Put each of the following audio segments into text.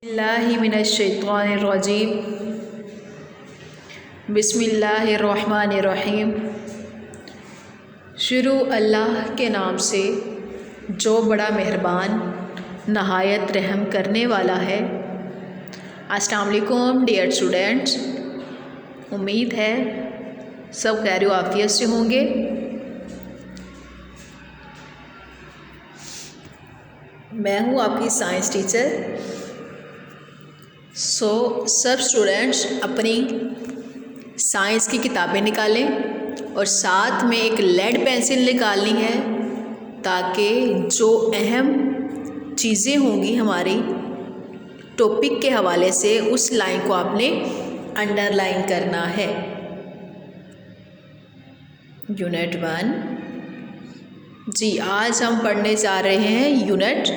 बिस्मिल्लाहिमिनश्शैतानिर्रजीम बिस्मिल्लाहिर्रहमानिर्रहीम। शुरू अल्लाह के नाम से जो बड़ा मेहरबान नहायत रहम करने वाला है। अस्सलाम वालेकुम डियर स्टूडेंट्स, उम्मीद है सब खैर व आफियत से होंगे। मैं हूँ आपकी साइंस टीचर। सब स्टूडेंट्स अपनी साइंस की किताबें निकालें और साथ में एक लेड पेंसिल निकालनी है, ताकि जो अहम चीज़ें होंगी हमारी टॉपिक के हवाले से उस लाइन को आपने अंडरलाइन करना है। यूनिट 1 जी, आज हम पढ़ने जा रहे हैं यूनिट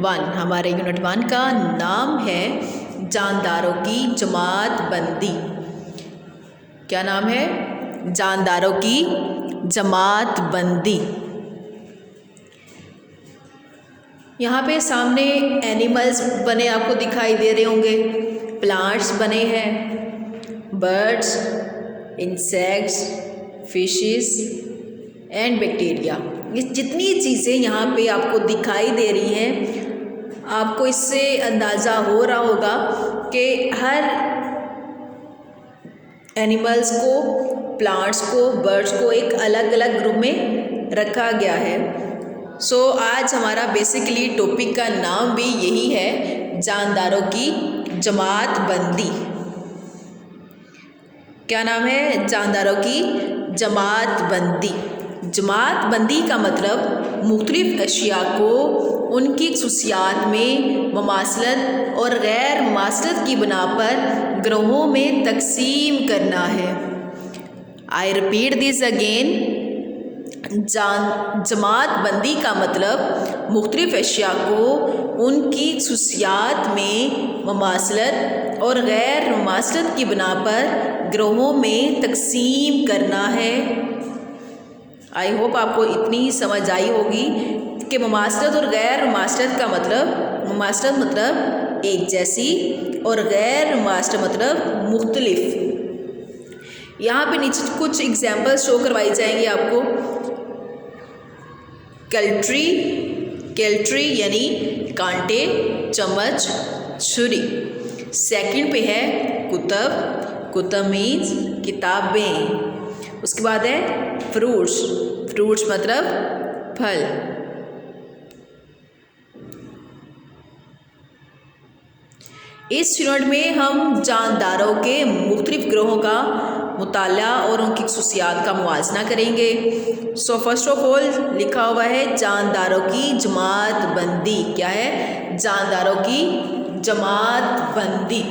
1। हमारे यूनिट 1 का नाम है जानदारों की जमात बंदी। क्या नाम है? जानदारों की जमात बंदी। यहाँ पे सामने एनिमल्स बने आपको दिखाई दे रहे होंगे, प्लांट्स बने हैं, birds, insects, fishes and bacteria. ये जितनी चीज़ें यहाँ पे आपको दिखाई दे रही हैं, आपको इससे अंदाज़ा हो रहा होगा कि हर एनिमल्स को, प्लांट्स को, बर्ड्स को एक अलग अलग ग्रुप में रखा गया है। आज हमारा बेसिकली टॉपिक का नाम भी यही है, जानदारों की जमात बंदी। क्या नाम है? जानदारों की जमात बंदी। जमात बंदी का मतलब मुख्तलिफ अशिया को उनकी खसूसियात में ममासलत और गैर ममासलत की बिना पर ग्रोहों में तकसीम करना है। I repeat this again. जमात बंदी का मतलब मुख्तलिफ अशिया को उनकी खसूसियात में ममासलत और गैर ममासलत की बिना पर ग्रोहों में तकसीम करना है। आई होप आपको इतनी समझ आई होगी कि ममासलत और गैर ममासलत का मतलब, ममासलत मतलब एक जैसी और गैर ममासलत मतलब मुख्तलिफ। यहाँ पे नीचे कुछ एग्जाम्पल्स शो करवाई जाएंगी आपको। कैल्ट्री, कैल्ट्री यानी कांटे, चम्मच, छुरी। सेकंड पे है कुतब, कुतब मीन्स किताबें। उसके बाद है फ्रूट्स, फ्रूट्स मतलब फल। इस यूनिट में हम जानदारों के मुख्तलिफ ग्रोहों का मुताला और उनकी खसूसियात का मुआजना करेंगे। फर्स्ट ऑफ ऑल लिखा हुआ है जानदारों की जमात बंदी। क्या है? जानदारों की जमात बंदी।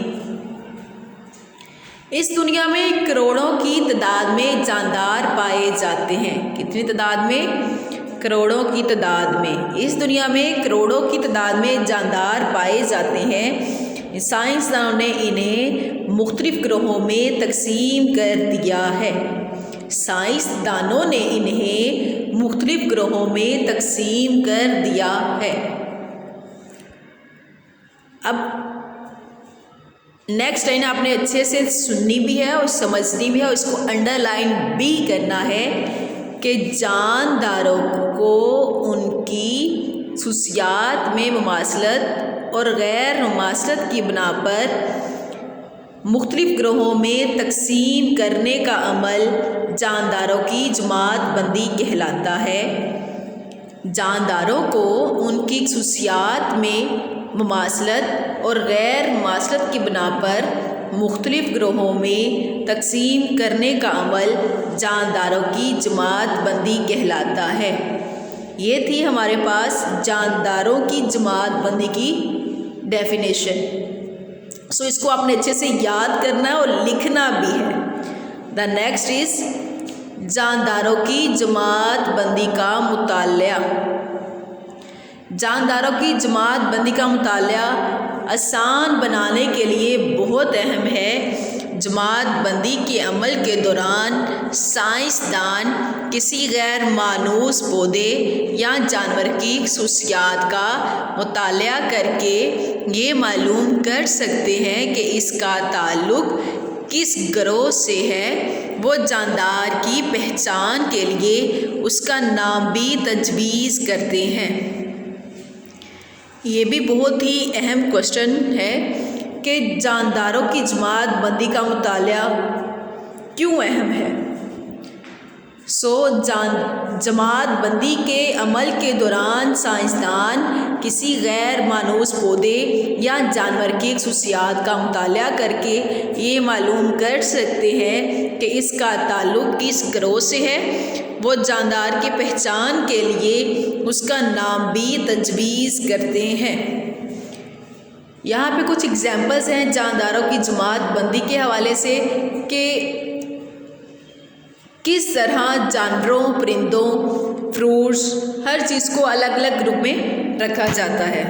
इस दुनिया में करोड़ों की तादाद में जानदार पाए जाते हैं। कितनी तादाद में? करोड़ों की तादाद में। इस दुनिया में करोड़ों की तादाद में जानदार पाए जाते हैं। साइंसदानों ने इन्हें मुख्तलिफ ग्रोहों में तकसीम कर दिया है। साइंसदानों ने इन्हें मुख्तलिफ ग्रोहों में तकसीम कर दिया है। अब नेक्स्ट लाइन आपने अच्छे से सुननी भी है और समझनी भी है और इसको अंडरलाइन भी करना है कि जानदारों को उनकी खसूसियात में ममासलत और गैर ममासलत की बिना पर मुख्तलिफ ग्रोहों में तकसीम करने का अमल जानदारों की जमात बंदी कहलाता है। जानदारों को उनकी खसूसियात में ममासलत और गैर ममासलत की बिना पर मुख्तलिफ ग्रोहों में तकसीम करने का अमल जानदारों की जमात बंदी कहलाता है। ये थी हमारे पास जानदारों की जमात बंदी की डेफिनेशन। इसको आपने अच्छे से याद करना है और लिखना भी है। द नेक्स्ट इज जानदारों की जमात बंदी का मुताला। जानदारों की जमात बंदी का मुताला आसान बनाने के लिए बहुत अहम है। जमात बंदी के अमल के दौरान साइंसदान किसी गैर मानूस पौधे या जानवर की खसूसियात का मुताला करके ये मालूम कर सकते हैं कि इसका ताल्लुक़ किस ग्रोह से है। वो जानदार की पहचान के लिए उसका नाम भी तजवीज़ करते हैं। ये भी बहुत ही अहम क्वेश्चन है कि जानदारों की जमात बंदी का मुताला क्यों अहम है। जमात बंदी के अमल के दौरान साइंसदान किसी गैर मानूस पौधे या जानवर की खसूसियात का मुताला करके ये मालूम कर सकते हैं कि इसका ताल्लुक़ किस ग्रोह से है। वो जानदार की पहचान के लिए उसका नाम भी तजवीज़ करते हैं। यहाँ पे कुछ एग्जाम्पल्स हैं जानदारों की जमात बंदी के हवाले से कि किस तरह जानवरों, परिंदों, फ्रूट्स, हर चीज़ को अलग अलग ग्रुप में रखा जाता है।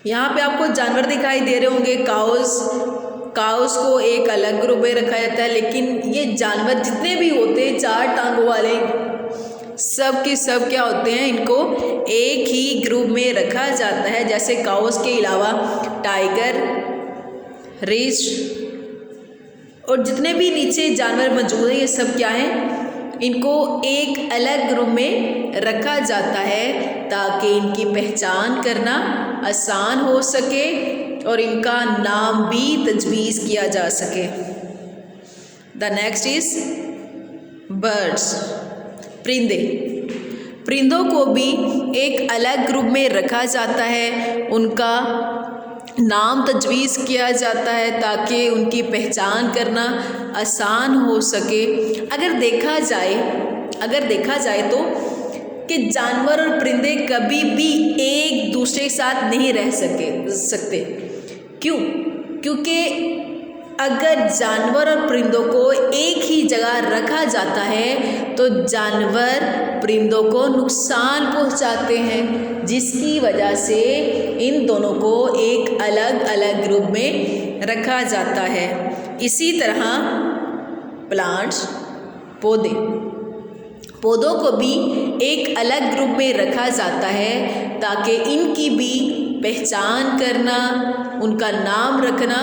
यहाँ पे आपको जानवर दिखाई दे रहे होंगे, काउस को एक अलग ग्रुप में रखा जाता है, लेकिन ये जानवर जितने भी होते हैं 4 टांगों वाले, सब के सब क्या होते हैं, इनको एक ही ग्रुप में रखा जाता है। जैसे काउस के अलावा टाइगर, रिच और जितने भी नीचे जानवर मौजूद हैं, ये सब क्या हैं, इनको एक अलग ग्रुप में रखा जाता है ताकि इनकी पहचान करना आसान हो सके और इनका नाम भी तजवीज़ किया जा सके। द नेक्स्ट इज बर्ड्स, परिंदों को भी एक अलग ग्रुप में रखा जाता है, उनका नाम तजवीज़ किया जाता है ताकि उनकी पहचान करना आसान हो सके। अगर देखा जाए तो कि जानवर और परिंदे कभी भी एक दूसरे के साथ नहीं रह सकते। क्योंकि अगर जानवर और परिंदों को एक ही जगह रखा जाता है तो जानवर परिंदों को नुकसान पहुंचाते हैं, जिसकी वजह से इन दोनों को एक अलग अलग ग्रुप में रखा जाता है। इसी तरह प्लांट्स, पौधों को भी एक अलग ग्रुप में रखा जाता है ताकि इनकी भी पहचान करना, उनका नाम रखना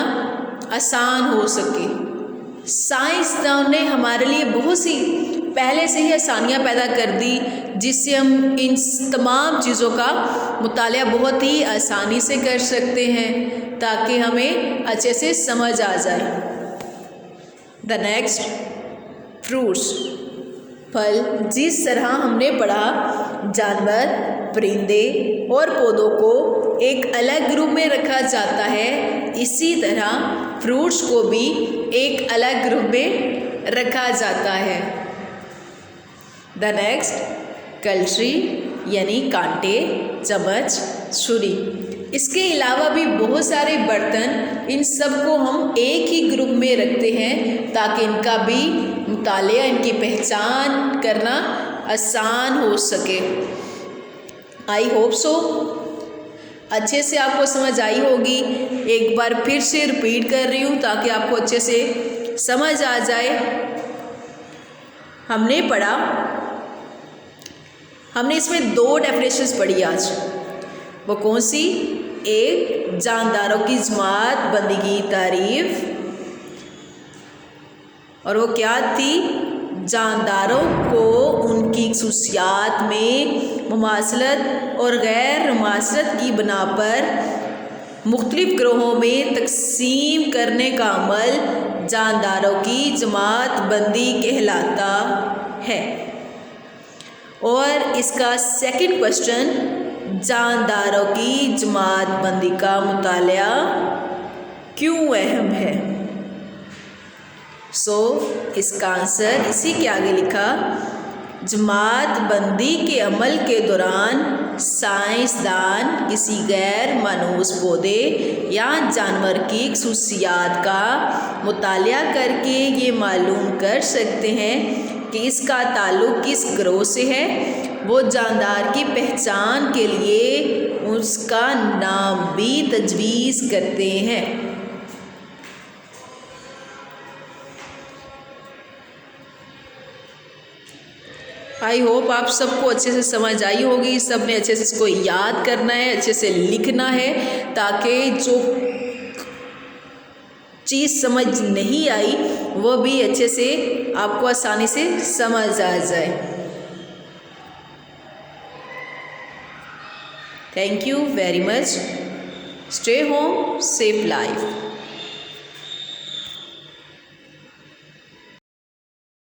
आसान हो सके। साइंसदान ने हमारे लिए बहुत सी पहले से ही आसानियाँ पैदा कर दी, जिससे हम इन तमाम चीज़ों का मुताला बहुत ही आसानी से कर सकते हैं ताकि हमें अच्छे से समझ आ जाए। द नेक्स्ट फ्रूट्स, फल। जिस तरह हमने पढ़ा जानवर, परिंदे और पौधों को एक अलग ग्रुप में रखा जाता है, इसी तरह फ्रूट्स को भी एक अलग ग्रुप में रखा जाता है। द नेक्स्ट कल्ट्री यानी कांटे, चम्मच, छुरी। इसके अलावा भी बहुत सारे बर्तन, इन सब को हम एक ही ग्रुप में रखते हैं ताकि इनका भी मुताला, इनकी पहचान करना आसान हो सके। आई होप सो अच्छे से आपको समझ आई होगी। एक बार फिर से रिपीट कर रही हूँ ताकि आपको अच्छे से समझ आ जाए। हमने इसमें 2 डेफिनेशंस पढ़ी आज। वो कौन सी? एक, जानदारों की जमात बंदी की तारीफ, और वो क्या थी? जानदारों को उनकी खसूसियात में मुमासलत और गैर मुमासलत की बिना पर मुख्तलिफ ग्रोहों में तकसीम करने का अमल जानदारों की जमात बंदी कहलाता है। और इसका सेकंड क्वेश्चन, जानदारों की जमात बंदी का मुताला क्यों अहम है? इसका आंसर इसी के आगे लिखा, जमात बंदी के अमल के दौरान साइंसदान किसी गैर मानूस पौधे या जानवर की खसूसियात का मुताला करके ये मालूम कर सकते हैं कि इसका ताल्लुक़ किस ग्रोह से है। वो जानदार की पहचान के लिए उसका नाम भी तजवीज़ करते हैं। आई होप आप सबको अच्छे से समझ आई होगी। सब ने अच्छे से इसको याद करना है, अच्छे से लिखना है, ताकि जो चीज़ समझ नहीं आई वो भी अच्छे से आपको आसानी से समझ आ जाए। Thank you very much. Stay home, save life.